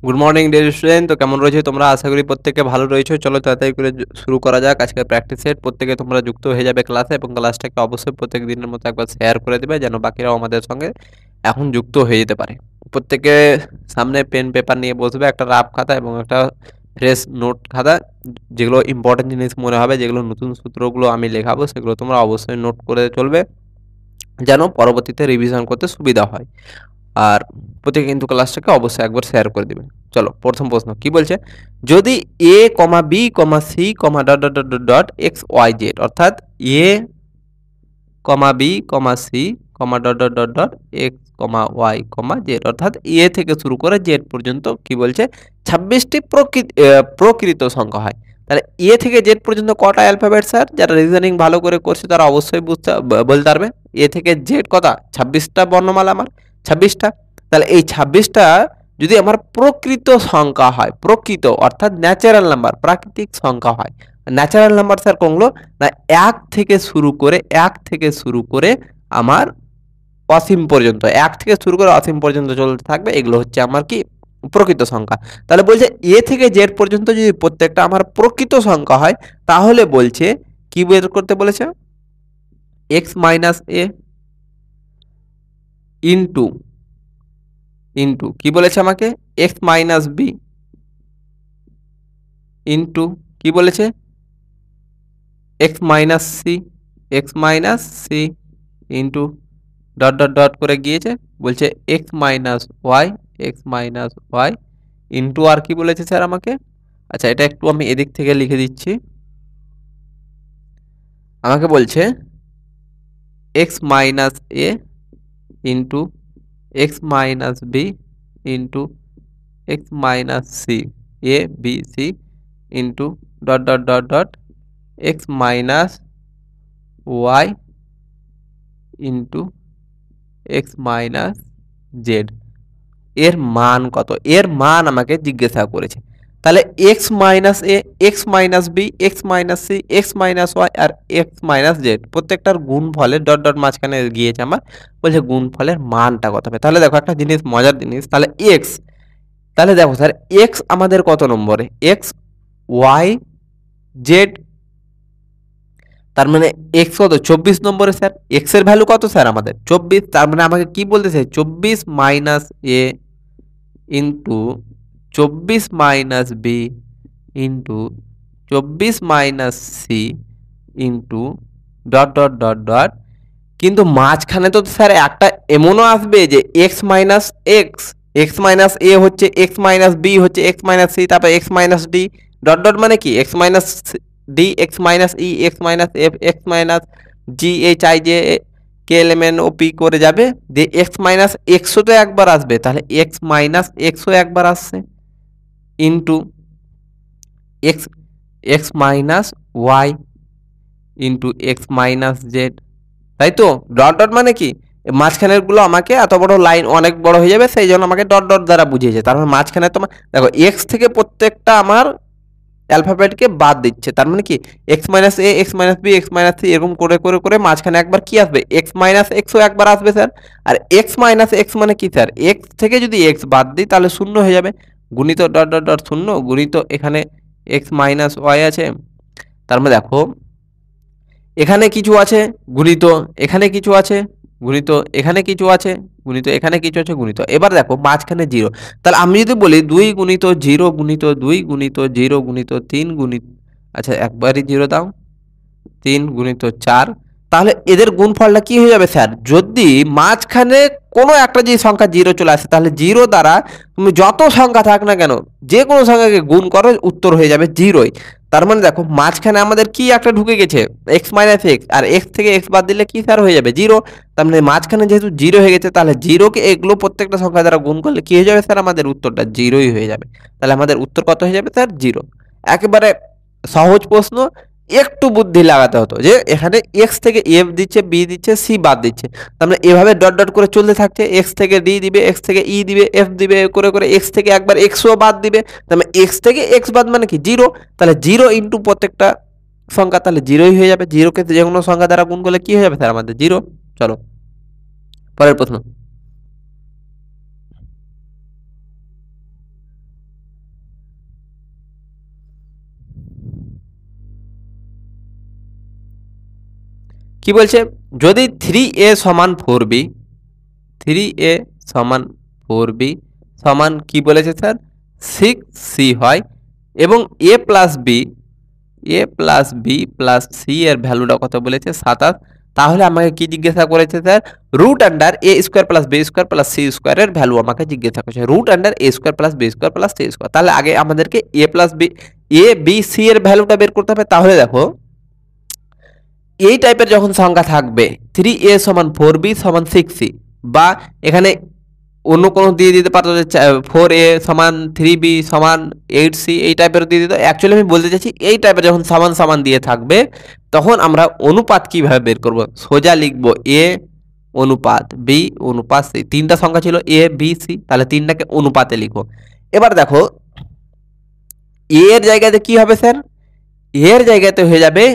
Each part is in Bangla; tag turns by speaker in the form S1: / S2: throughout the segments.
S1: Good morning dear student. তো কেমন রয়েছে তোমরা? আশা করি প্রত্যেকে ভালো রয়েছে। চলো তাড়াতাড়ি করে শুরু করা যাক আজকের প্র্যাকটিস সেট। প্রত্যেকে তোমরা যুক্ত হয়ে যাবে ক্লাসে এবং ক্লাসটাকে অবশ্যই প্রত্যেক দিনের মতো একবার শেয়ার করে দেবে যেন বাকিরাও আমাদের সঙ্গে এখন যুক্ত হয়ে যেতে পারে। প্রত্যেকে সামনে পেন পেপার নিয়ে বসবে, একটা রাফ খাতা এবং একটা ফ্রেশ নোট খাতা। যেগুলো ইম্পর্টেন্ট জিনিস মনে হবে, যেগুলো নতুন সূত্রগুলো আমি লেখাবো সেগুলো তোমরা অবশ্যই নোট করে চলবে যেন পরবর্তীতে রিভিশন করতে সুবিধা হয়। আর প্রত্যেকে কিন্তু ক্লাসটাকে অবশ্যই একবার শেয়ার করে দিবেন। চলো প্রথম প্রশ্ন কি বলছে, যদি A comma B comma C comma dot dot dot dot X Y Z, অর্থাৎ A comma B comma C comma dot dot dot dot X comma Y comma Z, অর্থাৎ এ থেকে শুরু করে জেড পর্যন্ত কি বলছে 26টি প্রকৃত সংখ্যা হয়। তাহলে এ থেকে জেড পর্যন্ত কটা অ্যালফাবেট স্যার? যারা রিজনিং ভালো করে করছে তারা অবশ্যই বলতে পারবে। এ থেকে জেড কটা? 26টা বর্ণমালা, আমার 26টা। তাহলে এই 26টা যদি আমার প্রকৃত সংখ্যা হয়, প্রকৃত অর্থাৎ ন্যাচারাল নাম্বার, প্রাকৃতিক সংখ্যা হয়, ন্যাচারাল নাম্বার স্যার কোনগুলো না, এক থেকে শুরু করে আমার অসীম পর্যন্ত, এক থেকে শুরু করে অসীম পর্যন্ত চলতে থাকবে, এগুলো হচ্ছে আমার কি প্রকৃত সংখ্যা। তাহলে বলছে এ থেকে জেড পর্যন্ত যদি প্রত্যেকটা আমার প্রকৃত সংখ্যা হয় তাহলে বলছে কি বের করতে বলেছে, X minus A into into কি বলেছে আমাকে, এক্স মাইনাস বি ইন্টু কি বলেছে, X minus C, X minus C into dot dot dot করে গিয়েছে, বলছে X minus Y, X minus Y into আর কি বলেছে স্যার আমাকে, আচ্ছা এটা একটু আমি এদিক থেকে লিখে দিচ্ছি। আমাকে বলছে X minus A into X minus B into X minus C, A B C into dot dot dot dot X minus Y into X minus Z. এর মান কত? এর মান আমাকে জিজ্ঞাসা করেছে। তাহলে X minus A, X minus B, X minus C, X minus Y আর এক্স মাইনাস জেড, প্রত্যেকটার গুণফলের ডট ডট মাঝখানে গিয়েছে আমার, বলছে গুণফলের মানটা কত হবে। তাহলে দেখো একটা জিনিস, মজার জিনিস, তাহলে এক্স, তাহলে দেখো স্যার এক্স আমাদের কত নম্বরে, এক্স ওয়াই জেড, তার মানে এক্স কত 24 নম্বরে স্যার। এক্স এর ভ্যালু কত স্যার আমাদের 24, তার মানে আমাকে কি বলতেছে 24 minus A into 24 minus B into 24 minus C into dot dot dot dot, কিন্তু মাঝখানে তো স্যার একটা এমনও আসবে যে X minus X, X minus A হচ্ছে এক্স মাইনাস বি হচ্ছে এক্স মাইনাস সি, তারপর X minus D dot dot, মানে কি X minus D, X minus E, x minus F, X minus G H I J K L M N O P করে যাবে, দিয়ে এক্স মাইনাস এক্সও তো একবার আসবে, তাহলে এক্স মাইনাস এক্সও একবার আসছে into X, X minus Y into X minus Z, তাই তো। ডট ডট মানে কি মাঝখানের গুলো আমাকে এত বড় লাইন অনেক বড় হয়ে যাবে, সেই জন্য আমাকে ডট ডট দ্বারা বুঝিয়েছে। তার মানে মাঝখানে তোমার দেখো এক্স থেকে প্রত্যেকটা আমার অ্যালফাবেটকে বাদ দিচ্ছে, তার মানে কি X minus A, X minus B, X minus C, এরকম করে করে করে মাঝখানে একবার কি আসবে, এক্স মাইনাস এক্সও একবার আসবে স্যার। আর এক্স মাইনাস এক্স মানে কি স্যার, এক্স থেকে যদি এক্স বাদ দিই তাহলে শূন্য হয়ে যাবে, গুণিত ডট ডট ডট শূন্য, গুণিত এখানে এক্স মাইনাস ওয়াই আছে। তার মানে দেখো এখানে কিছু আছে গুণিত, এখানে কিছু আছে গুণিত, এখানে কিছু আছে গুণিত, এখানে কিছু আছে গুণিত, এবার দেখো মাঝখানে জিরো। তাহলে আমি যদি বলি 2 গুণিত 0 গুণিত 2 গুণিত 0 গুণিত 3 গুণিত, আচ্ছা একবারই জিরো দাও, 3 গুণিত 4, তাহলে এদের গুণফলটা কি হয়ে যাবে স্যার, যদি মাঝখানে কোনো একটা যে সংখ্যা জিরো চলে আসে তাহলে জিরো দ্বারা তুমি যত সংখ্যা থাক না কেন যে কোনো সংখ্যাকে গুণ করো উত্তর হয়ে যাবে জিরোই। তার মানে দেখো মাঝখানে আমাদের কি একটা ঢুকে গেছে এক্স মাইনাস এক্স, আর এক্স থেকে এক্স বাদ দিলে কি স্যার হয়ে যাবে জিরো। তার মানে মাঝখানে যেহেতু জিরো হয়ে গেছে তাহলে জিরোকে এগুলো প্রত্যেকটা সংখ্যা দ্বারা গুণ করলে কি হয়ে যাবে স্যার, আমাদের উত্তরটা জিরোই হয়ে যাবে। তাহলে আমাদের উত্তর কত হয়ে যাবে স্যার, জিরো। একেবারে সহজ প্রশ্ন, একটু বুদ্ধি লাগাতে হতো যে এখানে এক্স থেকে এফ দিচ্ছে, বি দিচ্ছে, সি বাদ দিচ্ছে, তার মানে এভাবে ডট ডট করে চলতে থাকছে, এক্স থেকে ডি দিবে, এক্স থেকে ই দিবে, এফ দিবে, করে করে এক্স থেকে একবার এক্সও বাদ দিবে, তার মানে এক্স থেকে এক্স বাদ মানে কি জিরো। তাহলে জিরো ইন্টু প্রত্যেকটা সংখ্যা, তাহলে জিরোই হয়ে যাবে, জিরোকে যে কোনো সংখ্যা দ্বারা গুণ করলে কি হয়ে যাবে স্যার আমাদের জিরো। চলো পরের প্রশ্ন, কি বলছে, যদি 3a সমান 4b, 3a সমান 4b সমান কি বলেছে স্যার 6c হয় এবং a plus B plus C এর ভ্যালুটা কত বলেছে 27, তাহলে আমাকে কি জিজ্ঞাসা করেছে sir root under A square plus B square plus C স্কোয়ারের ভ্যালু আমাকে জিজ্ঞাসা করেছে, root under A square plus B square plus C square. তাহলে আগে আমাদেরকে A plus B A B C এর ভ্যালুটা বের করতে হবে। তাহলে দেখো এই টাইপের যখন সংখ্যা থাকবে 3a সমান 4b সমান 6c, বা এখানে অন্য কোনো দিয়ে দিতে পারতো যে 4a সমান 3b সমান 8c, এই টাইপের দিয়ে দিত। অ্যাকচুয়ালি আমি বলতে চাইছি এই টাইপের যখন সমান সমান দিয়ে থাকবে তখন আমরা অনুপাত কিভাবে বের করব, সোজা লিখব a অনুপাত b অনুপাত c, তিনটা সংখ্যা ছিল a b c, তাহলে তিনটাকে অনুপাতে লিখো। এবার দেখো a এর জায়গাতে কি হবে স্যার, এর জায়গাতে হয়ে যাবে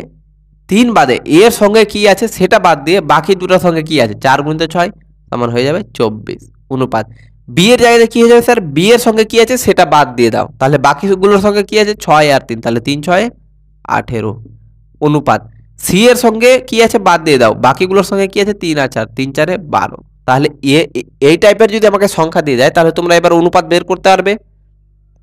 S1: 3 বাদে এর সঙ্গে কি আছে সেটা বাদ দিয়ে বাকি দুটোর সঙ্গে কি আছে 4 × 6 সমান হয়ে যাবে 24 অনুপাত। বি এর জায়গাতে কি হয়ে যাবে স্যার, বি এর সঙ্গে কি আছে সেটা বাদ দিয়ে দাও, তাহলে বাকিগুলোর সঙ্গে কি আছে 6 আর 3, তাহলে 3 6 18 অনুপাত। সি এর সঙ্গে কি আছে বাদ দিয়ে দাও, বাকিগুলোর সঙ্গে কি আছে 3 আর 4, 3 4 12। তাহলে এই টাইপের যদি আমাকে সংখ্যা দিয়ে দেয় তাহলে তোমরা এবার অনুপাত বের করতে পারবে।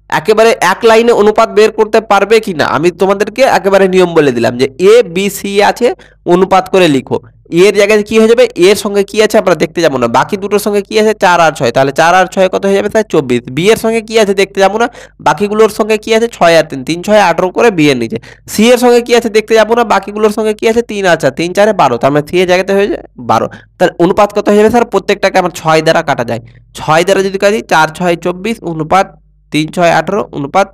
S1: একেবারে এক লাইনে অনুপাত বের করতে পারবে কিনা আমি তোমাদেরকে একেবারে নিয়ম বলে দিলাম যে এ বি সি আছে অনুপাত করে লিখো। এর জায়গায় কি হয়ে যাবে, এর সঙ্গে কি আছে আমরা দেখতে যাবো না, বাকি দুটোর সঙ্গে কি আছে 4 আর 6, তাহলে 4 আর 6 কত হয়ে যাবে স্যার 24। বি এর সঙ্গে কি আছে দেখতে যাবো না, বাকিগুলোর সঙ্গে কি আছে 6 আর 3, 3 6 18 করে বি এর নিচে। সি এর সঙ্গে কি আছে দেখতে যাবো না, বাকিগুলোর সঙ্গে কি আছে 3 আর 4, 3 4 12, তার মানে সি এর জায়গাতে হয়ে যায় 12। তাহলে অনুপাত কত হয়ে যাবে স্যার, প্রত্যেকটাকে আমার 6 দ্বারা কাটা যায়, 6 দ্বারা যদি কাটি 4 6 24 অনুপাত 3 6 18 অনুপাত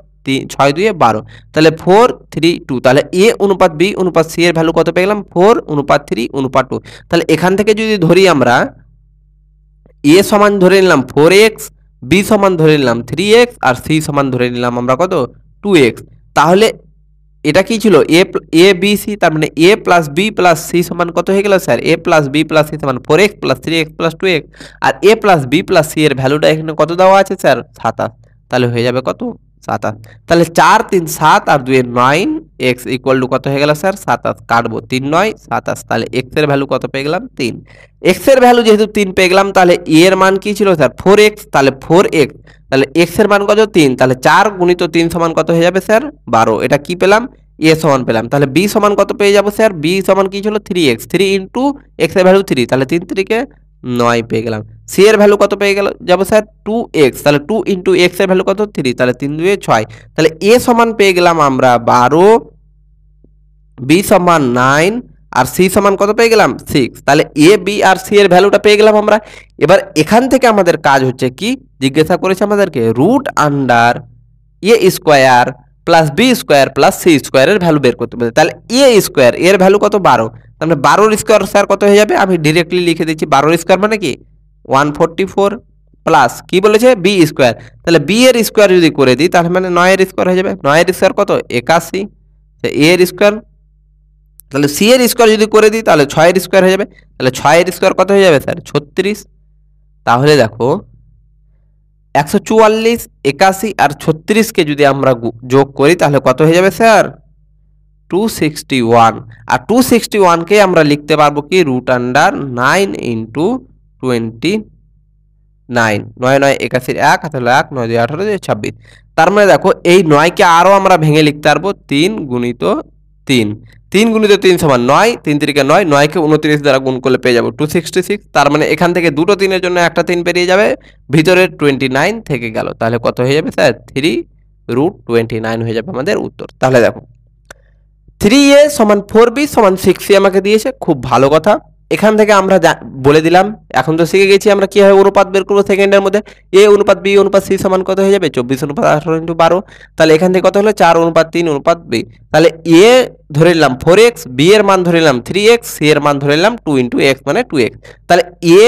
S1: 6 2 12, তাহলে 4 3 2, তাহলে এ অনুপাত বি অনুপাত সি এর ভ্যালু কত পেয়ে গেলাম 4 অনুপাত 3 অনুপাত 2। তাহলে এখান থেকে যদি ধরি আমরা এ সমান ধরে নিলাম 4x, বি সমান ধরে নিলাম 3x আর সি সমান ধরে নিলাম আমরা কত 2x, তাহলে এটা কি ছিল এ বি সি, তার মানে এ প্লাস বি প্লাস সি সমান কত হয়ে গেল স্যার, এ প্লাস বি প্লাস সি সমান 4x plus 3x plus 2x, আর এ প্লাস বি প্লাস সি এর ভ্যালুটা এখানে কত দেওয়া আছে স্যার 27, তাহলে হয়ে যাবে কত 27। তাহলে 4 3 7 আর 2 9, এক্স ইকুয়াল টু কত হয়ে গেল স্যার 27, কাটবো 3 9 27, তাহলে এক্স এর ভ্যালু কত পেয়ে গেলাম 3। এক্স এর ভ্যালু যেহেতু 3 পেয়ে গেলাম তাহলে এর মান কি ছিল স্যার 4x, তাহলে 4x, তাহলে এক্স এর মান কত 3, তাহলে 4 × 3 সমান কত হয়ে যাবে স্যার 12, এটা কি পেলাম এ সমান পেলাম। তাহলে বি সমান কত পেয়ে যাবো স্যার, বি সমান কি ছিল 3x, 3 × x এর ভ্যালু 3, তাহলে 3 3 কে 9 পেয়ে গেলাম। সি এর ভ্যালু কত পেয়ে গেল যাবো স্যার 2x, তাহলে 2 × x এর ভ্যালু কত 3, তাহলে 3 2 6, তাহলে এ সমান পেয়ে গেলাম আমরা 12, বি সমান 9 আর সি সমান কত পেয়ে গেলাম 6, তাহলে এ বি আর সি এর ভ্যালুটা পেয়ে গেলাম আমরা। এবার এখান থেকে আমাদের কাজ হচ্ছে কি, জিজ্ঞাসা করেছে আমাদেরকে root under A square plus B square plus C স্কোয়ারের ভ্যালু বের করতে হবে। তাহলে এ স্কোয়ার এর ভ্যালু কত 12, তাহলে 12 স্কোয়ার স্যার কত হয়ে যাবে, আমি ডিরেক্টলি লিখে দিচ্ছি 12 স্কোয়ার মানে কি 144 প্লাস কি বলেছে বি স্কোয়ার, তাহলে বি এর স্কোয়ার যদি করে দিই তাহলে মানে 9 এর স্কোয়ার হয়ে যাবে, 9 এর স্কোয়ার কত 81, এ এর স্কোয়ার, তাহলে সি এর স্কোয়ার যদি করে দিই তাহলে 6 এর স্কোয়ার হয়ে যাবে, তাহলে 6 এর স্কোয়ার কত হয়ে যাবে স্যার 36। তাহলে দেখো 144 81 আর 36কে যদি আমরা যোগ করি তাহলে কত হয়ে যাবে স্যার 261, আর 261কে আমরা লিখতে পারবো কি রুট আন্ডার 9 × 29, 9 9 81 1 তাহলে 1 9 2 18 2 26, তার মানে দেখো এই 9কে আরও আমরা ভেঙে লিখতে পারবো 3 × 3, 3 × 3 সমান 9, 3 3 9, 9কে 29 দ্বারা গুণ করলে পেয়ে যাবো 266, তার মানে এখান থেকে দুটো 3-এর জন্য একটা 3 বেরিয়ে যাবে, ভিতরে 29 থেকে গেল, তাহলে কত হয়ে যাবে স্যার 3√29 হয়ে যাবে আমাদের উত্তর। তাহলে দেখো 3a সমান 4b সমান 6c আমাকে দিয়েছে, খুব ভালো কথা। এখান থেকে আমরা বলে দিলাম, এখন তো শিখে গেছি আমরা কিভাবে অনুপাত বের করবো সেকেন্ডের মধ্যে। এ অনুপাত বি অনুপাত সি সমান কত হয়ে যাবে 24 অনুপাত 18 × 12, তাহলে এখান থেকে কত হলো 4 অনুপাত 3 অনুপাত বি, তাহলে এ ধরে নিলাম 4x, বি এর মান ধরে নিলাম 3x, সি এর মান ধরে নিলাম 2 × x মানে 2x, তাহলে এ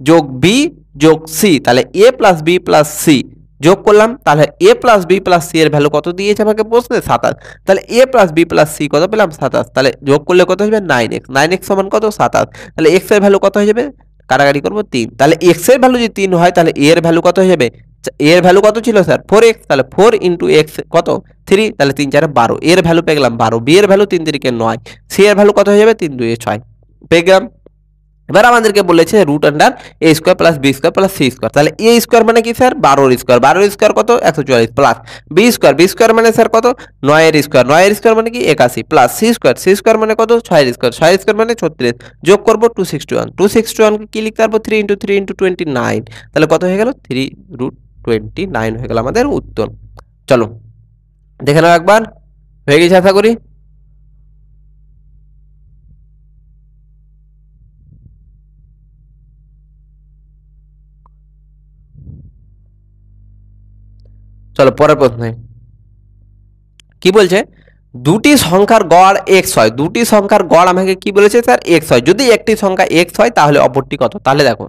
S1: যোগ বি যোগ সি, তাহলে এ প্লাস বি প্লাস সি যোগ করলাম, তাহলে এ প্লাস বি প্লাস সি এর ভ্যালু কত দিয়েছে আমাকে প্রশ্নে 27, তাহলে এ প্লাস বি প্লাস সি কত পেলাম 27, তাহলে যোগ করলে কত হয়ে যাবে 9x, 9x সমান কত 27, তাহলে x এর ভ্যালু কত হয়ে যাবে কাটাকাটি করবো 3, তাহলে x এর ভ্যালু যদি 3 হয় তাহলে a এর ভ্যালু কত হয়ে যাবে, a এর ভ্যালু কত ছিল স্যার 4x, তাহলে 4 × x কত 3, তাহলে 3 4 12, এর ভ্যালু পেয়ে গেলাম 12, বি এর ভ্যালু 3 3 9, সি এর ভ্যালু কত হয়ে যাবে 3 2 6। পেয়ে গেলাম। এবার আমাদেরকে বলেছে root under A square plus B square plus C square, তাহলে এ স্কোয়ার মানে কি স্যার 12 স্কোয়ার, 12 স্কোয়ার কত 144 প্লাস বি স্কোয়ার মানে স্যার কত 9 স্কোয়ার, 9 স্কোয়ার মানে কি 81 প্লাস সি স্কোয়ার মানে কত 6 স্কোয়ার, 6 স্কোয়ার মানে 36, যোগ করবো 261, 261 কে কি লিখতে পারবো 3 ইন্টু 3 ইন্টু 29, তাহলে কত হয়ে গেল 3√29 হয়ে গেল আমাদের উত্তর। চলো দেখে নাও একবার, হয়ে গেছে আশা করি। চলো পরের প্রশ্নে কি বলছে, দুটি সংখ্যার গড় এক্স হয়, দুটি সংখ্যার গড় আমাকে কি বলেছে স্যার এক্স হয়, যদি একটি সংখ্যা এক্স হয় তাহলে অপরটি কত, তাহলে দেখো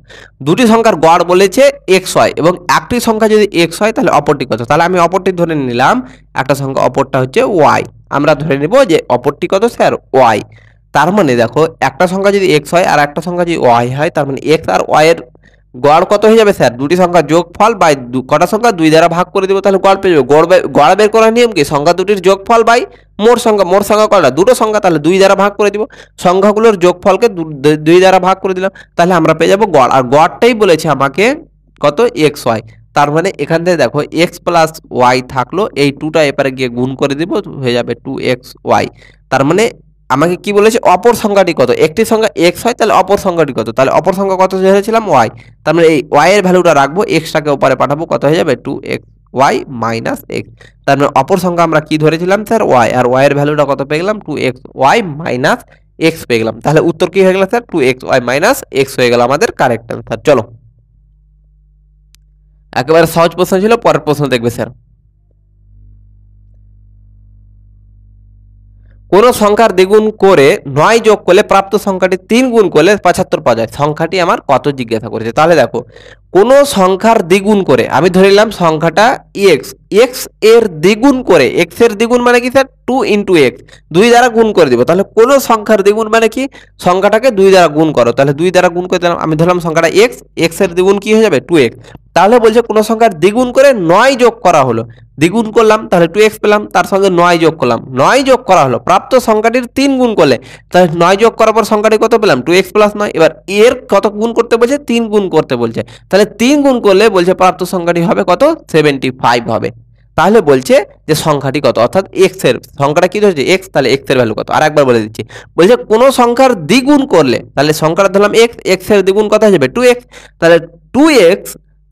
S1: দুটি সংখ্যার গড় বলেছে এক্স হয় এবং একটি সংখ্যা যদি এক্স হয় তাহলে অপরটি কত, তাহলে আমি অপরটি ধরে নিলাম একটা সংখ্যা, অপরটা হচ্ছে ওয়াই, আমরা ধরে নেব যে অপরটি কত স্যার ওয়াই। তার মানে দেখো একটা সংখ্যা যদি এক্স হয় আর একটা সংখ্যা যদি ওয়াই হয়, তার মানে এক্স আর ওয়াই এর গড় কত হয়ে যাবে স্যার, দুটি সংখ্যা যোগফল বাই কটা সংখ্যা 2 দ্বারা ভাগ করে দেব, তাহলে গড় পেয়ে যাবে। গড় বের করার নিয়ম কি, সংখ্যা দুটির যোগফল বাই মোট সংখ্যা কয়টা, দুটো সংখ্যা, তাহলে 2 দ্বারা ভাগ করে দিব, সংখ্যাগুলোর যোগফলকে 2 দ্বারা ভাগ করে দিলাম, তাহলে আমরা পেয়ে যাব গড়, আর গড়টাই বলেছে আমাকে কত এক্স ওয়াই। তার মানে এখান থেকে দেখো এক্স প্লাস ওয়াই থাকলো, এই 2টা এপারে গিয়ে গুণ করে দিব, হয়ে যাবে 2x ওয়াই। তার মানে আমাকে কি বলেছে অপর সংখ্যাটি কত, একটি সংখ্যা এক্স হয় তাহলে অপর সংখ্যাটি কত, তাহলে অপর সংখ্যা কত ধরেছিলাম ওয়াই, তার মানে এই ওয়াই এর ভ্যালুটা রাখবো, এক্সটাকে ওপারে পাঠাবো, কত হয়ে যাবে 2x ওয়াই মাইনাস এক্স। তার মানে অপর সংখ্যা আমরা কি ধরেছিলাম স্যার ওয়াই, আর ওয়াই এর ভ্যালুটা কত পেয়ে গেলাম 2x ওয়াই মাইনাস এক্স পেয়ে গেলাম, তাহলে উত্তর কি হয়ে গেল sir 2x Y minus x হয়ে গেল আমাদের কারেক্ট অ্যান্সার। চলো একেবারে সহজ প্রশ্ন ছিল, পরের প্রশ্ন দেখবে স্যার, কোন সংখ্যার দ্বিগুণ করে 9 যোগ করলে প্রাপ্ত সংখ্যাটি 3 গুণ করলে 75 পাওয়া যায়, সংখ্যাটি আমার কত জিজ্ঞাসা করেছে। তাহলে দেখো কোন সংখ্যার দ্বিগুণ করে, আমি ধরে নিলাম সংখ্যাটা এক্স, এক্স এর দ্বিগুণ করে, এক্স এর দ্বিগুণ মানে কি স্যার 2 ইন্টু এক্স, 2 দ্বারা গুণ করে দিব, তাহলে কোন সংখ্যার দ্বিগুণ মানে কি সংখ্যাটাকে 2 দ্বারা গুণ করো, তাহলে 2 দ্বারা গুণ করে দিলাম, আমি ধরলাম সংখ্যাটা এক্স, এক্স এর দ্বিগুণ কি হয়ে যাবে 2x, তাহলে বলছে কোন সংখ্যার দ্বিগুণ করে 9 যোগ করা হলো, দ্বিগুণ করলাম তাহলে 2x পেলাম, তার সঙ্গে 9 যোগ করলাম, 9 যোগ করা হলো প্রাপ্ত সংখ্যাটির 3 গুণ করলে, তাহলে 9 যোগ করার পর সংখ্যাটি কত পেলাম 2x প্লাস 9, এবার এর কত গুণ করতে বলছে 3 গুণ করতে বলছে, তাহলে 3 গুণ করলে বলছে প্রাপ্ত সংখ্যাটি হবে কত 75 হবে। তাহলে বলছে যে সংখ্যাটি কত, অর্থাৎ এক্স এর সংখ্যাটা কি ধরেছে এক্স, তাহলে এক্স এর ভ্যালু কত, আর একবার বলে দিচ্ছি, বলছে কোন সংখ্যার দ্বিগুণ করলে, তাহলে সংখ্যাটা ধরলাম এক্স, এক্স এর দ্বিগুণ কত হয়ে যাবে 2x, তাহলে 2x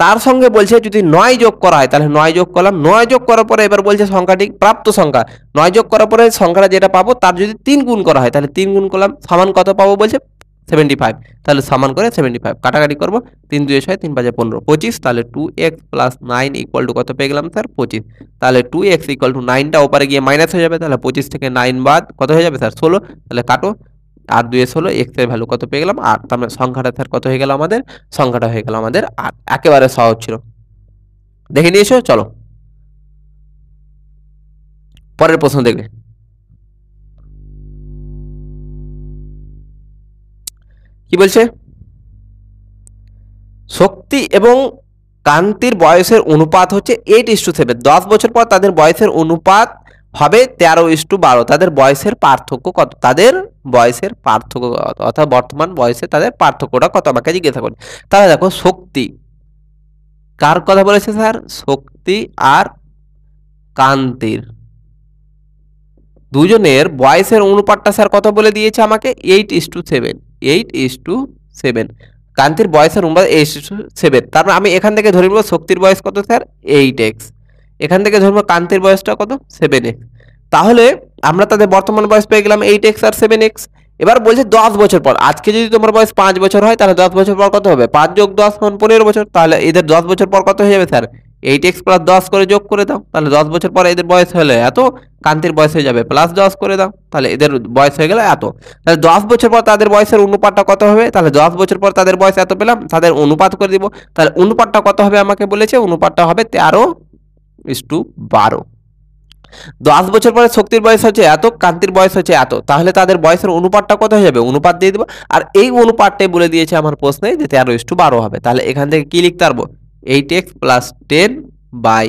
S1: তার সঙ্গে বলছে যদি 9 যোগ করা হয়, তাহলে 9 যোগ করলাম, 9 যোগ করার পরে এবার বলছে সংখ্যাটি প্রাপ্ত সংখ্যা, 9 যোগ করার পরে সংখ্যাটা যেটা পাবো তার যদি 3 গুণ করা হয়, তাহলে 3 গুণ করলাম সমান কত পাবো বলছে 75, তাহলে সমান করে 75 কাটাকাটি করবো, 3 2 6 3 5 15 25, তাহলে 2x প্লাস 9 ইকুয়াল টু কত পেয়ে গেলাম স্যার 25, তাহলে 2x ইকুয়াল টু 9টা ওপারে গিয়ে মাইনাস হয়ে যাবে, তাহলে 25 থেকে 9 বাদ কত হয়ে যাবে স্যার 16, তাহলে কাটো, আর 2 এস হলো এক্স এর ভ্যালু কত পেয়ে গেলাম 8, তার মানে সংখ্যাটা স্যার কত হয়ে গেল আমাদের, সংখ্যাটা হয়ে গেল আমাদের 8, একেবারে সহজ ছিল, দেখে নিয়েছো। চলো পরের প্রশ্ন দেখবে, কি বলছে, শক্তি এবং কান্তির বয়সের অনুপাত হচ্ছে 8:7, 10 বছর পর তাদের বয়সের অনুপাত হবে 13:12, তাদের বয়সের পার্থক্য কত, তাদের বয়সের পার্থক্য কত, অর্থাৎ বর্তমান বয়সে তাদের পার্থক্যটা কত আমাকে জিজ্ঞাসা করি। তাহলে দেখো শক্তি কার কথা বলেছে স্যার, শক্তি আর কান্তির দুজনের বয়সের অনুপাতটা স্যার কত বলে দিয়েছে আমাকে 8:7, 8:7, কান্তির বয়সের অনুপাত 8:7, তারপর আমি এখান থেকে ধরে নেব শক্তির বয়স কত স্যার 8x, এখান থেকে ধরবো কান্তির বয়সটা কত 7x, তাহলে আমরা তাদের বর্তমান বয়স পেয়ে গেলাম 8x আর 7x। এবার বলছে 10 বছর পর, আজকে যদি তোমার বয়স 5 বছর হয় তাহলে 10 বছর পর কত হবে 5 যোগ 10 সমান 15 বছর, তাহলে এদের 10 বছর পর কত হয়ে যাবে স্যার 8x প্লাস 10 করে যোগ করে দাও, তাহলে 10 বছর পর এদের বয়স হলে এত, কান্তির বয়স হয়ে যাবে প্লাস 10 করে দাও, তাহলে এদের বয়স হয়ে গেল এত, তাহলে 10 বছর পর তাদের বয়সের অনুপাতটা কত হবে, তাহলে 10 বছর পর তাদের বয়স এত পেলাম, তাদের অনুপাত করে দিব, তাহলে অনুপাতটা কত হবে আমাকে বলেছে, অনুপাতটা হবে 13:12, 10 বছর পরে শক্তির বয়স হচ্ছে এত, কান্তির বয়স হচ্ছে এত, তাহলে তাদের বয়সের অনুপাতটা কত হয়ে যাবে, অনুপাত দিয়ে দিব, আর এই অনুপাতটাই বলে দিয়েছে আমার প্রশ্নে যে 13:12 হবে, তাহলে এখান থেকে কি লিখতে পারবো 8x plus 10 by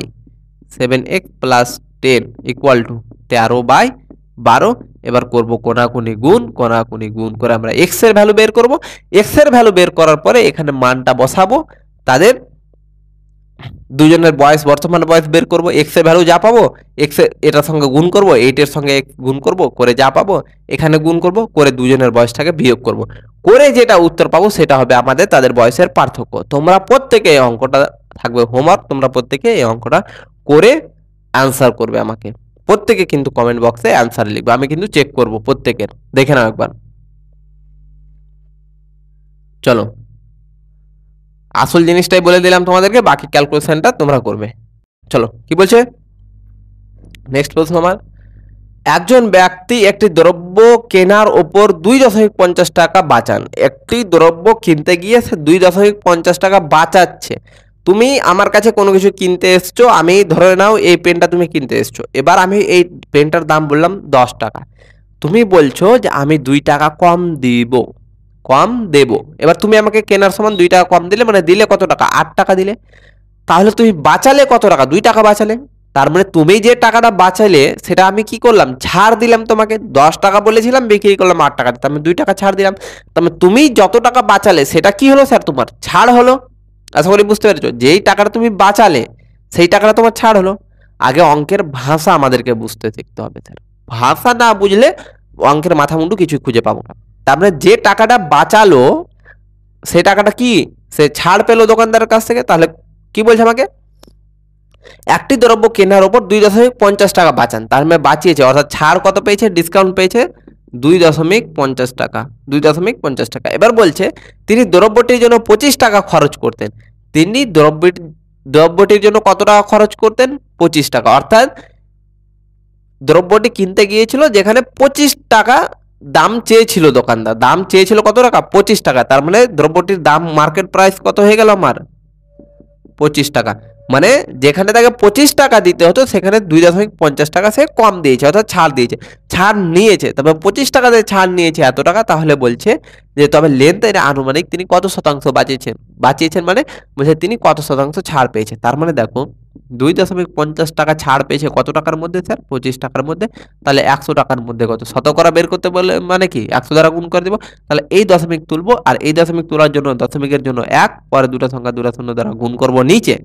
S1: 7x plus 10 equal to 13/12, এবার করব কোনাকুনি গুণ করে আমরা x এর ভ্যালু বের করব। x এর ভ্যালু বের করার পরে এখানে মানটা বসাবো, তাদের দুজনের বয়স, বর্তমান বয়স বের করব, x এর ভ্যালু যা পাবো x এর এটার সঙ্গে গুণ করব, 8 এর সঙ্গে x গুণ করব, করে যা পাবো এখানে গুণ করব, করে দুজনের বয়সটাকে বিয়োগ করব, করে যেটা উত্তর পাবো সেটা হবে আমাদের তাদের বয়সের পার্থক্য। তোমরা প্রত্যেকে এই অঙ্কটা থাকবে হোমওয়ার্ক, তোমরা প্রত্যেকে এই অঙ্কটা করে অ্যান্সার করবে আমাকে। প্রত্যেকে কিন্তু কমেন্ট বক্সে অ্যান্সার লিখবে, আমি কিন্তু চেক করব প্রত্যেকের, দেখে নাও একবার। চলো আসল জিনিসটাই বলে দিলাম তোমাদেরকে, বাকি ক্যালকুলেশনটা তোমরা করবে। চলো কি বলছে নেক্সট প্রশ্ন আমার, একজন ব্যক্তি একটি দ্রব্য কেনার ওপর 2.50 টাকা বাঁচান। একটি দ্রব্য কিনতে গিয়ে সে 2.50 টাকা বাঁচাচ্ছে। তুমি আমার কাছে কোনো কিছু কিনতে এসছো, আমি ধরে নাও এই পেনটা তুমি কিনতে এসছো, এবার আমি এই পেনটার দাম বললাম 10 টাকা, তুমি বলছো যে আমি 2 টাকা কম দিব, কম দেব। এবার তুমি আমাকে কেনার সময় 2 টাকা কম দিলে, মানে দিলে কত টাকা, 8 টাকা দিলে। তাহলে তুমি বাঁচালে কত টাকা, 2 টাকা বাঁচালে। তার মানে তুমি যে টাকাটা বাঁচালে সেটা আমি কি করলাম, ছাড় দিলাম তোমাকে। 10 টাকা বলেছিলাম, বিক্রি করলাম 8 টাকা, তার মানে 2 টাকা ছাড় দিলাম। তার মানে তুমি যত টাকা বাঁচালে সেটা কি হলো স্যার, তোমার ছাড় হলো। আশা করি বুঝতে পেরেছো, যেই টাকাটা তুমি বাঁচালে সেই টাকাটা তোমার ছাড় হলো। আগে অঙ্কের ভাষা আমাদেরকে বুঝতে শিখতে হবে স্যার, ভাষা না বুঝলে অঙ্কের মাথা মুন্ডু কিছু খুঁজে পাবো না। তার মানে যে টাকাটা বাঁচালো সেই টাকাটা কি, সে ছাড় পেলো দোকানদারের কাছ থেকে। তাহলে কি বলছে আমাকে, একটি দ্রব্য কেনার ওপর 2.50 টাকা বাঁচান, তার মানে বাঁচিয়েছে, অর্থাৎ ছাড় কত পেয়েছে, ডিসকাউন্ট পেয়েছে 2.50 টাকা, 2.50 টাকা। এবার বলছে তিনি দ্রব্যটির জন্য 25 টাকা খরচ করতেন। তিনি দ্রব্যটির জন্য কত টাকা খরচ করতেন, 25 টাকা। অর্থাৎ দ্রব্যটি কিনতে গিয়েছিল যেখানে 25 টাকা দাম চেয়েছিল দোকানদার, দাম চেয়েছিল কত টাকা, 25 টাকা। তার মানে দ্রব্যটির দাম মার্কেট প্রাইস কত হয়ে গেল আমার, 25 টাকা। মানে যেখানে তাকে 25 টাকা দিতে হতো সেখানে 2.50 টাকা সে কম দিয়েছে, অর্থাৎ ছাড় দিয়েছে, ছাড় নিয়েছে। তবে 25 টাকাতে ছাড় নিয়েছে এত টাকা, তাহলে বলছে যে তবে লেনদেনে আনুমানিক তিনি কত শতাংশ বাঁচিয়েছেন, বাঁচিয়েছেন মানে বলছে তিনি কত শতাংশ ছাড় পেয়েছে। তার মানে দেখো 2.50 টাকা ছাড় পেয়েছে কত টাকার মধ্যে স্যার, 25 টাকার মধ্যে। তাহলে 100 টাকার মধ্যে কত, শতকরা বের করতে বলে মানে কি 100 দ্বারা গুণ করে দিব। তাহলে এই দশমিক তুলবো, আর এই দশমিক তোলার জন্য দশমিকের জন্য 1, পরে দুটো সংখ্যা দুটো শূন্য দ্বারা গুণ করব নিচে।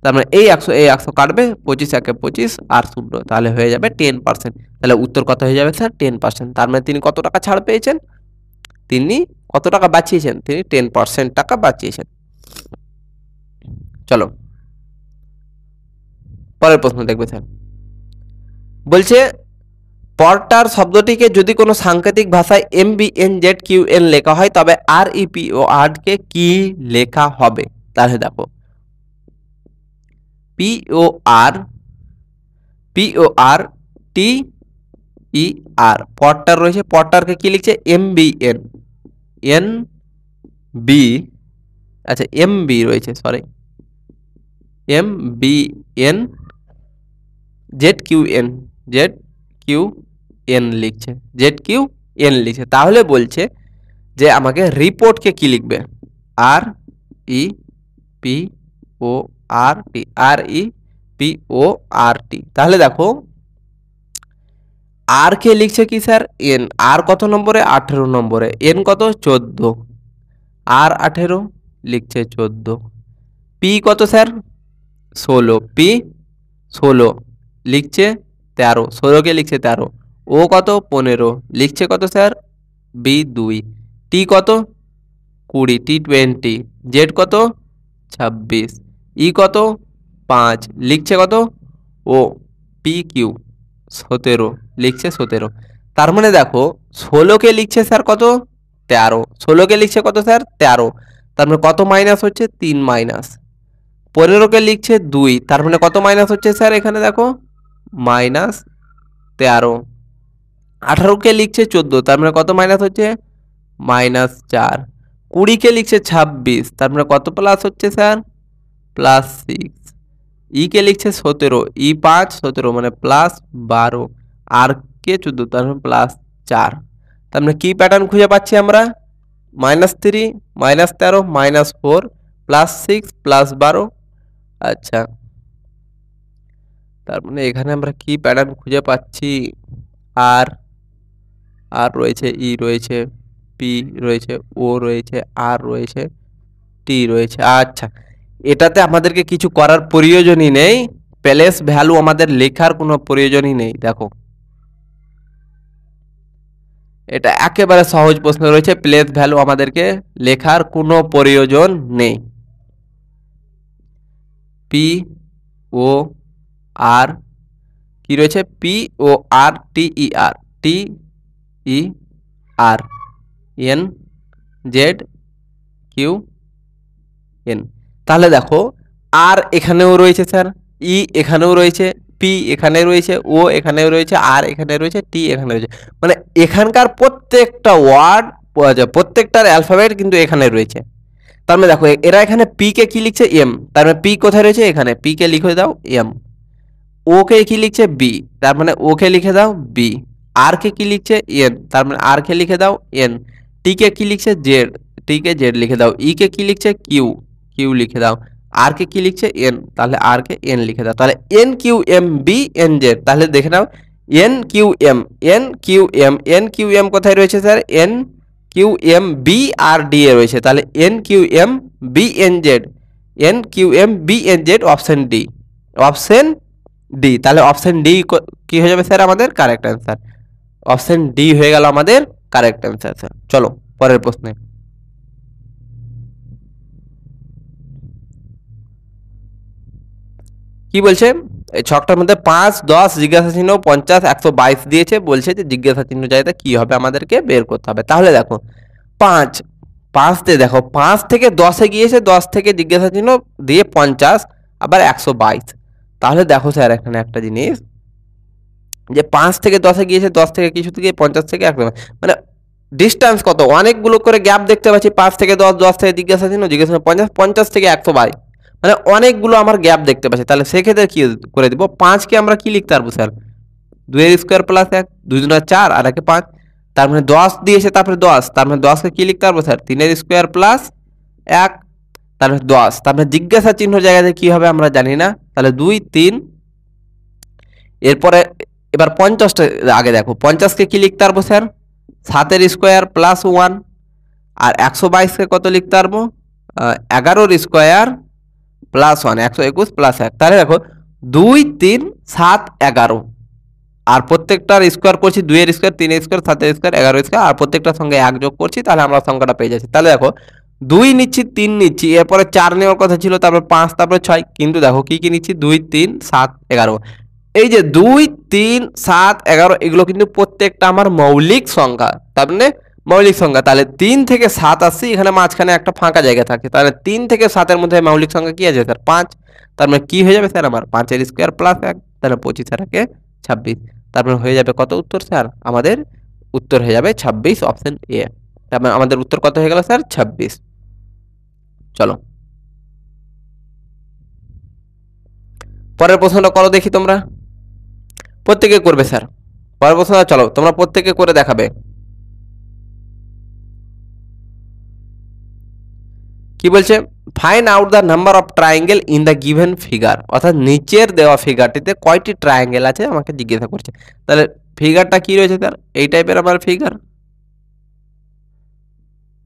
S1: তার মানে এই 100 কাটবে, 25 একে 25 আর 0, তাহলে হয়ে যাবে 10%। তাহলে উত্তর কত হয়ে যাবে স্যার, 10%। তার মানে তিনি কত টাকা ছাড় পেয়েছেন, তিনি কত টাকা বাঁচিয়েছেন, তিনি 10% টাকা বাঁচিয়েছেন। চলো পরের প্রশ্ন দেখবে স্যার, বলছে পর্টার শব্দটিকে যদি কোনো সাংকেতিক ভাষায় MBNZQN লেখা হয় তবে REPOR কে কি লেখা হবে। তাহলে দেখো PORTER, পর্টার রয়েছে, পর্টারকে কি লিখছে MBN, NB, আচ্ছা MB রয়েছে, সরি MBN ZQN লিখছে, ZQN লিখছে। তাহলে বলছে যে আমাকে রিপোর্টকে কি লিখবে, REPORT। তাহলে দেখো আর কে লিখছে কি স্যার এন, আর কত নম্বরে 18 নম্বরে, এন কত 14, আর 18 লিখছে 14, পি কত স্যার 16, পি 16 লিখছে 13, 16 কে লিখছে 13, ও কত 15 লিখছে কত স্যার বি 2, টি কত 20, টি 20, জেড কত 26, ই কত 5 লিখছে কত ও, পি কিউ 17 লিখছে 17। তার মানে দেখো 16 কে লিখছে স্যার কত 13, 16 কে লিখছে কত স্যার 13, তার মানে কত মাইনাস হচ্ছে 3 মাইনাস। 15 কে লিখছে 2, তার মানে কত মাইনাস হচ্ছে স্যার এখানে দেখো মাইনাস 13। 18 কে লিখছে 14, তার মানে কত মাইনাস হচ্ছে মাইনাস 4। 20 কে লিখছে 26, তার মানে কত প্লাস হচ্ছে স্যার প্লাস 6। ই কে লিখছে 17, ই 5 17 মানে প্লাস 12, আর কে 14 তার মানে প্লাস 4। তার মানে কি প্যাটার্ন খুঁজে পাচ্ছি আমরা, -3 -13 -4 +6 +12। আচ্ছা তার মানে এখানে আমরা কি প্যাটার্ন খুঁজে পাচ্ছি, আর আর রয়েছে ই রয়েছে, পি রয়েছে, ও রয়েছে, আর রয়েছে, টি রয়েছে। আচ্ছা, এটাতে আমাদেরকে কিছু করার প্রয়োজনই নেই, প্লেস ভ্যালু আমাদের লেখার কোনো প্রয়োজনই নেই। দেখো এটা একেবারে সহজ প্রশ্ন রয়েছে, প্লেস ভ্যালু আমাদেরকে লেখার কোনো প্রয়োজন নেই। পি ও আর কি রয়েছে, পি ও আর টি ই আর, টি ই আর, এন জেড কিউ এন। তাহলে দেখো আর এখানেও রয়েছে স্যার, ই এখানেও রয়েছে, পি এখানে রয়েছে, ও এখানেও রয়েছে, আর এখানে রয়েছে, টি এখানে রয়েছে। মানে এখানকার প্রত্যেকটা ওয়ার্ড, প্রত্যেকটার অ্যালফাবেট কিন্তু এখানে রয়েছে। তার মানে দেখো এরা এখানে পি কে কি লিখছে, এম, তার মানে পি কোথায় রয়েছে, এখানে, পি কে লিখে দাও এম। ও কে কি লিখছে, বি, তার মানে ও কে লিখে দাও বি। আর কে কি লিখছে, এন, তার মানে আর কে লিখে দাও এন। টি কে কি লিখছে, জেড, টি কে জেড লিখে দাও। ই কে কি লিখছে, কিউ, কিউ লিখে দাও। আর কে কি লিখছে, এন, তাহলে আর কে এন লিখে দাও। তাহলে N Q M B N Z, তাহলে দেখে নাও N Q M, N Q M, N Q M কোথায় রয়েছে sir, N Q M B আর ডি এ রয়েছে। তাহলে N Q M B N Z, N Q M B N Z, option D, option D. তাহলে অপশন ডি কি হয়ে যাবে স্যার আমাদের কারেক্ট অ্যান্সার। অপশন ডি হয়ে গেল আমাদের কারেক্ট অ্যান্সার স্যার। চলো পরের প্রশ্নে। কি বলছে, এই ছকটার মধ্যে 5, 10, জিজ্ঞাসা চিহ্ন, 50, 122 দিয়েছে, বলছে যে জিজ্ঞাসা চিহ্ন জায়গাতে কি হবে আমাদেরকে বের করতে হবে। তাহলে দেখো 5, 5 দিয়ে দেখো 5 থেকে 10-এ গিয়েছে, 10 থেকে জিজ্ঞাসা চিহ্ন দিয়ে 50, আবার 122। তাহলে দেখো স্যার এখানে একটা জিনিস, যে 5 থেকে 10-এ গিয়েছে, 10 থেকে কিছু থেকে 50 থেকে 1, মানে ডিস্টেন্স কত, অনেকগুলো করে গ্যাপ দেখতে পাচ্ছি। 5 থেকে 10, 10 থেকে জিজ্ঞাসা চিহ্ন, জিজ্ঞাসা 50, 50 থেকে 122, মানে অনেকগুলো আমার গ্যাপ দেখতে পাচ্ছি। তাহলে সেক্ষেত্রে কি করে দিব, 5কে আমরা কি লিখতে পারবো স্যার, 2 এর স্কোয়ার প্লাস 1, 2 দুগুণে 4 আর 1 5। তার মানে 10 দিয়েছে, তারপরে 10, তার মানে 10কে কি লিখতে পারবো স্যার, 3 এর স্কোয়ার প্লাস 1, তার মানে 10। তার মানে জিজ্ঞাসা চিহ্ন জায়গাতে কি হবে আমরা জানি না, তাহলে 2 3। এরপরে এবার 50টা আগে দেখো, 50কে কি লিখতে পারবো স্যার, 7 এর স্কোয়ার প্লাস 1, আর 122কে কত লিখতে পারবো, 11 এর স্কোয়ার প্লাস 1, 121 প্লাস 1। তাহলে দেখো 2 3 7 11, আর প্রত্যেকটার স্কোয়ার করছি, 2 এর স্কোয়ার, 3 এর স্কোয়ার, 7 এর স্কোয়ার, 11 এর স্কোয়ার, আর প্রত্যেকটার সঙ্গে 1 যোগ করছি, তাহলে আমরা সংখ্যাটা পেয়ে যাচ্ছি। তাহলে দেখো 2 নিচ্ছি, 3 নিচ্ছি, এরপরে 4 নেওয়ার কথা ছিল, তারপরে 5, তারপরে 6, কিন্তু দেখো কি কি নিচ্ছি, 2 3 7 11। এই যে 2 3 7 11 এগুলো কিন্তু প্রত্যেকটা আমার মৌলিক সংখ্যা, তার মানে মৌলিক সংখ্যা। তাহলে 3 থেকে 7 আসছি, এখানে মাঝখানে একটা ফাঁকা জায়গা থাকে, তাহলে 3 থেকে 7 এর মধ্যে মৌলিক সংখ্যা কি আছে স্যার, 5। তার মানে কি হয়ে যাবে স্যার আমার, 5 এর স্কোয়ার প্লাস 1, তাহলে 25 আর 1 26। তারপরে হয়ে যাবে কত উত্তর স্যার, আমাদের উত্তর হয়ে যাবে 26, অপশন এ। তার মানে আমাদের উত্তর কত হয়ে গেল স্যার, 26। চলো পরের প্রশ্নটা করো দেখি তোমরা, প্রত্যেকে করবে স্যার পরের প্রশ্নটা, চলো তোমরা প্রত্যেকে করে দেখাবে। কি বলছে, find out the number of triangle in the given figure, অর্থাৎ নিচের দেওয়া ফিগারটিতে কয়টি ট্রায়াঙ্গেল আছে আমাকে জিজ্ঞাসা করছে। তাহলে ফিগারটা কি রয়েছে স্যার, এই টাইপের আমার ফিগার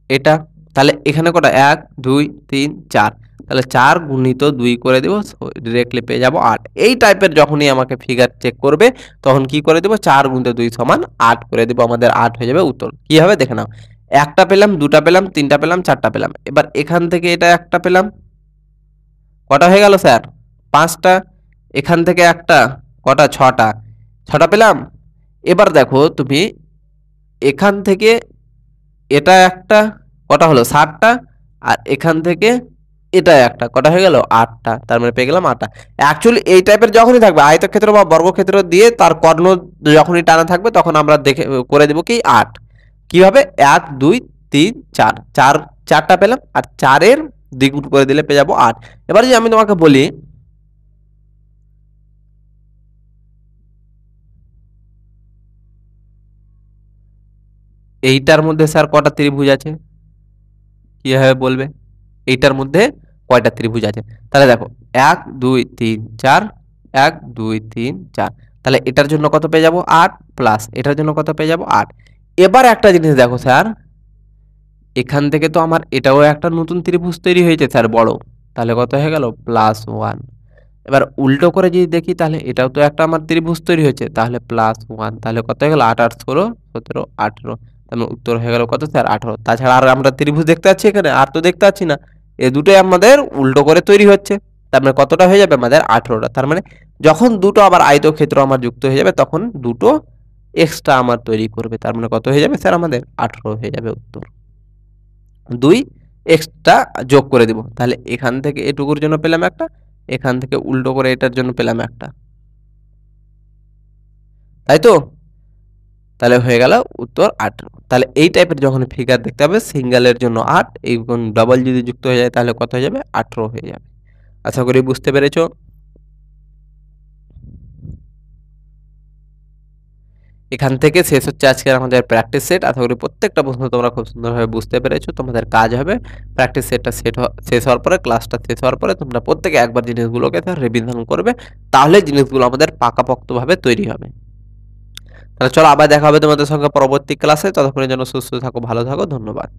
S1: এটা। তাহলে এখানে কটা, 1 2 3 4, তাহলে 4 গুণিত 2 করে দেবো, ডিরেক্টলি পেয়ে যাবো 8। এই টাইপের যখনই আমাকে ফিগার চেক করবে, তখন কি করে দেবো, 4 গুণিত 2 সমান 8 করে দেবো, আমাদের 8 হয়ে যাবে উত্তর। কি হবে দেখে নাও, একটা পেলাম, দুটা পেলাম, তিনটা পেলাম, চারটা পেলাম। এবার এখান থেকে এটা একটা পেলাম, কটা হয়ে গেল স্যার, 5টা। এখান থেকে একটা, কটা, 6টা, 6টা পেলাম। এবার দেখো তুমি এখান থেকে এটা একটা, কটা হলো, 7টা। আর এখান থেকে এটা একটা, কটা হয়ে গেল, 8টা। তার মানে পেয়ে গেলাম 8টা। অ্যাকচুয়ালি এই টাইপের যখনই থাকবে, আয়তক্ষেত্র বা বর্গক্ষেত্র দিয়ে তার কর্ণ যখনই টানা থাকবে, তখন আমরা দেখে করে দেবো কি 8। কিভাবে, 1 2 3 4, 4টা পেলাম, আর 4-এর দ্বিগুণ করে দিলে পেয়ে যাবো 8। এবার যদি আমি তোমাকে বলি, এইটার মধ্যে স্যার কটা ত্রিভুজ আছে, কিভাবে বলবে, এইটার মধ্যে কয়টা ত্রিভুজ আছে। তাহলে দেখো 1 2 3 4, 1 2 3 4, তাহলে এটার জন্য কত পেয়ে যাবো, 8, প্লাস এটার জন্য কত পেয়ে যাবো, 8। এবার একটা জিনিস দেখো স্যার, এখান থেকে তো আমার এটাও একটা নতুন ত্রিভুজ তৈরি হয়েছে স্যার বড়, তাহলে কত হয়ে গেল +1। এবার উল্টো করে যদি দেখি তাহলে এটাও তো একটা আমার ত্রিভুজ তৈরি হয়েছে, তাহলে +1, তাহলে কত হয়ে গেল 8 আর 16 17 18, তাহলে উত্তর হয়ে গেল কত স্যার 18। তাছাড়া আর আমরা ত্রিভুজ দেখতে পাচ্ছি এখানে? আর তো দেখতে পাচ্ছি না। এ দুটোই আমাদের উল্টো করে তৈরি হচ্ছে, তার মানে কতটা হয়ে যাবে আমাদের 18টা। তার মানে যখন দুটো আবার আয়তক্ষেত্র আমার যুক্ত হয়ে যাবে তখন দুটো এক্সট্রা আমার তৈরি করবে, তার মানে কত হয়ে যাবে স্যার আমাদের 18 হয়ে যাবে উত্তর। 2 এক্সট্রা যোগ করে দিব, তাহলে এখান থেকে এটুকুর জন্য পেলাম একটা, এখান থেকে উল্টো করে এটার জন্য পেলাম একটা, তাই তো? তাহলে হয়ে গেল উত্তর 18। তাহলে এই টাইপের যখন ফিগার দেখতে হবে সিঙ্গেলের জন্য 8, এই ডবল যদি যুক্ত হয়ে যায় তাহলে কত হয়ে যাবে 18 হয়ে যাবে। আশা করি বুঝতে পেরেছো। এখান থেকে শেষ হচ্ছে আজকের আমাদের প্র্যাকটিস সেট। আশা করি প্রত্যেকটা প্রশ্ন তোমরা খুব সুন্দরভাবে বুঝতে পেরেছো। তোমাদের কাজ হবে প্র্যাকটিস সেটটা শেষ হওয়ার পরে, ক্লাসটা শেষ হওয়ার পরে তোমরা প্রত্যেকে একবার জিনিসগুলোকে রিভিশন করবে, তাহলে জিনিসগুলো আমাদের পাকাপোক্তভাবে তৈরি হবে। তাহলে চলো আবার দেখা হবে তোমাদের সঙ্গে পরবর্তী ক্লাসে। ততক্ষণের জন্য সুস্থ থাকো, ভালো থাকো, ধন্যবাদ।